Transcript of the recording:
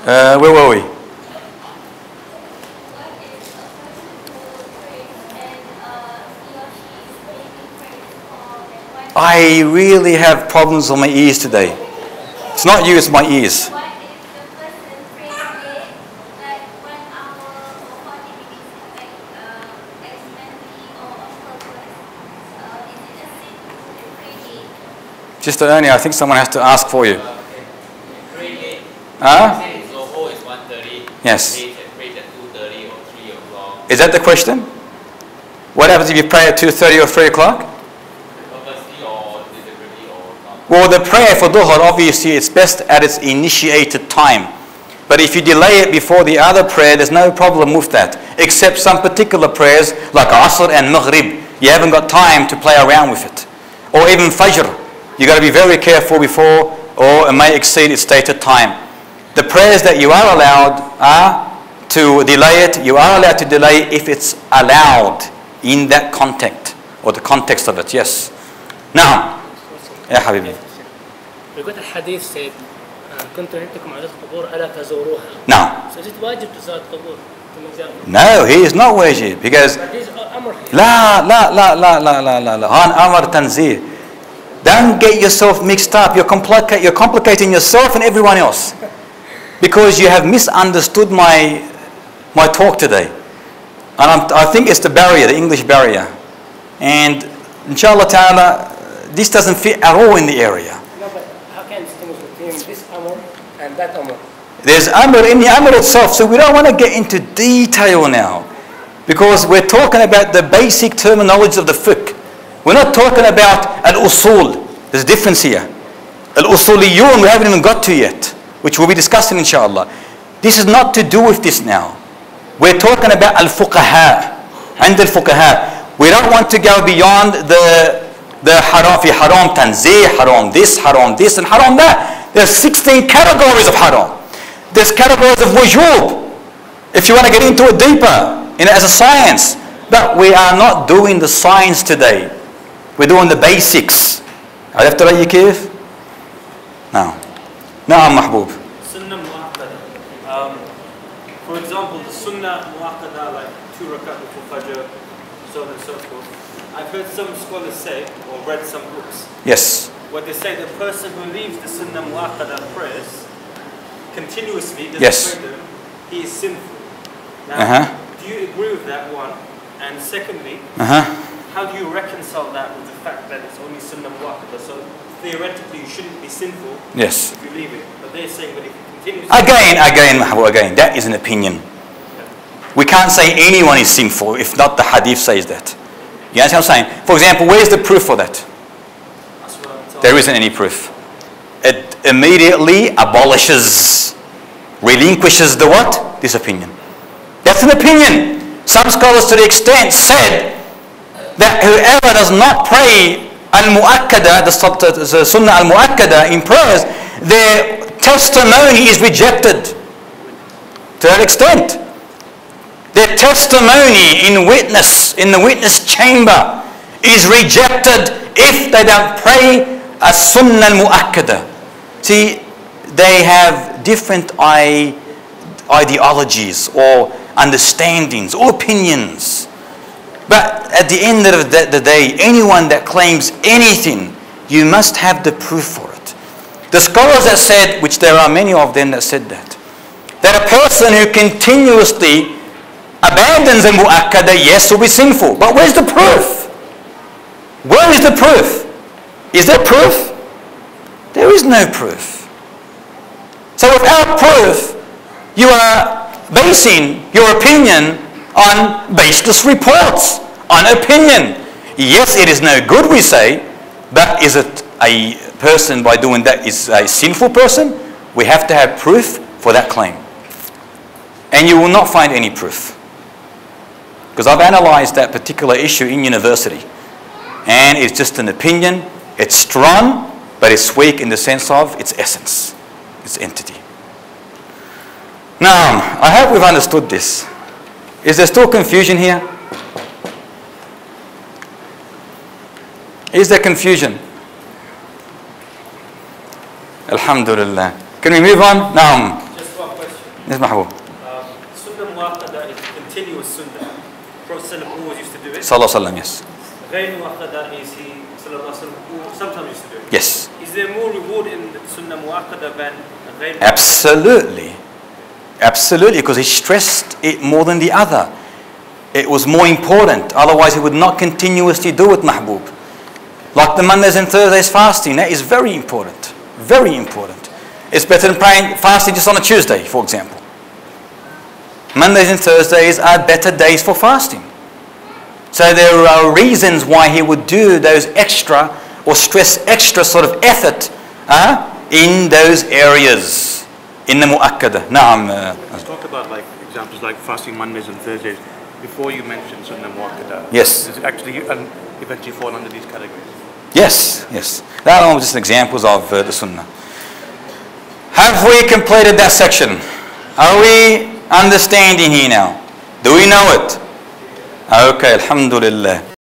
Where were we? I really have problems on my ears today. It's not you, it's my ears. Just only, I think someone has to ask for you. Huh? Yes. Is that the question? What happens if you pray at 2:30 or 3 o'clock? Well, the prayer for Dhuhr, obviously, it's best at its initiated time. But if you delay it before the other prayer, there's no problem with that. Except some particular prayers, like Asr and Maghrib, you haven't got time to play around with it. Or even Fajr. You've got to be very careful before, or it may exceed its stated time. The prayers that you are allowed to delay it, you are allowed to delay if it's allowed in that context, or the context of it, yes. Now, يا حبيبي. We got a hadith said, كنت نهيتكم عن القبور ألا تزوروها. Now. So is it wajib to زار القبور? No, he is not wajib because لا هان أمر تنزيه. Don't get yourself mixed up. You're complicating yourself and everyone else because you have misunderstood my talk today. And I think it's the barrier, the English barrier. And inshallah ta'ala, this doesn't fit at all in the area. No, but how can you distinguish between this amr and that amr? There's amr in the amr itself, so we don't want to get into detail now because we're talking about the basic terminology of the fiqh. We're not talking about al-usul. There's a difference here. Al-usuliyun we haven't even got to yet, which we'll be discussing inshallah. This is not to do with this now. We're talking about al-fuqaha. And al-fuqaha. We don't want to go beyond the haram, fi haram tanzih, haram this, and haram that. There's 16 categories of haram. There's categories of wujub. If you want to get into it deeper, as a science. But we are not doing the science today. We're doing the basics. عرفت رأيي كيف؟ نعم. نعم محبوب. Sunnah Muakkadah. For example, the Sunnah Muakkadah, like 2 rakat before Fajr, so on and so forth. I've heard some scholars say, or read some books, Yes. where they say the person who leaves the Sunnah Muakkadah prayers continuously, doesn't pray them, he is sinful. Now, do you agree with that, one? And secondly, how do you reconcile that with the fact that it's only Sunnah Muakkadah? So theoretically you shouldn't be sinful if you leave it. But they're saying that if you continue... Again, that is an opinion. We can't say anyone is sinful if not the hadith says that. You understand what I'm saying? For example, where's the proof for that? There isn't any proof. It immediately abolishes, relinquishes the what? This opinion. That's an opinion. Some scholars to the extent said that whoever does not pray al-mu'akkadah, the sunnah al-mu'akkadah in prayers, their testimony is rejected. To that extent. Their testimony in the witness chamber is rejected if they don't pray a sunnah al-mu'akkadah. See, they have different ideologies or understandings or opinions. But at the end of the day, anyone that claims anything, you must have the proof for it. The scholars that said, which there are many of them that said that a person who continuously abandons a mu'akkadah, yes, will be sinful. But where's the proof? Where is the proof? Is there proof? There is no proof. So without proof, you are basing your opinion on baseless reports, on opinion. Yes, it is no good, we say, but is it a person by doing that is a sinful person? We have to have proof for that claim. And you will not find any proof. Because I've analysed that particular issue in university. And it's just an opinion. It's strong, but it's weak in the sense of its essence, its entity. Now, I hope we've understood this. Is there still confusion here? Is there confusion? Alhamdulillah. Can we move on? Now. Just one question. Yes, Mahbub. Sunnah Muakkadah is continuous Sunnah. Prophet always used to do it. Sallallahu Alaihi Wasallam, yes. Ghairi Muakkadah is he sometimes used to do it. Yes. Is there more reward in the Sunnah Muakkadah than Ghairi? Absolutely. Absolutely, because he stressed it more than the other. It was more important. Otherwise, he would not continuously do it, Mahbub. Like the Mondays and Thursdays fasting, that is very important. Very important. It's better than praying fasting just on a Tuesday, for example. Mondays and Thursdays are better days for fasting. So there are reasons why he would do those extra or stress extra sort of effort in those areas. In the Muakkadah. Naam. Let's talk about like examples like fasting Mondays and Thursdays. Before you mentioned Sunnah Muakkadah. Yes. Does it actually eventually fall under these categories? Yes, yes. That are just examples of the Sunnah. Have we completed that section? Are we understanding here now? Do we know it? Okay, Alhamdulillah.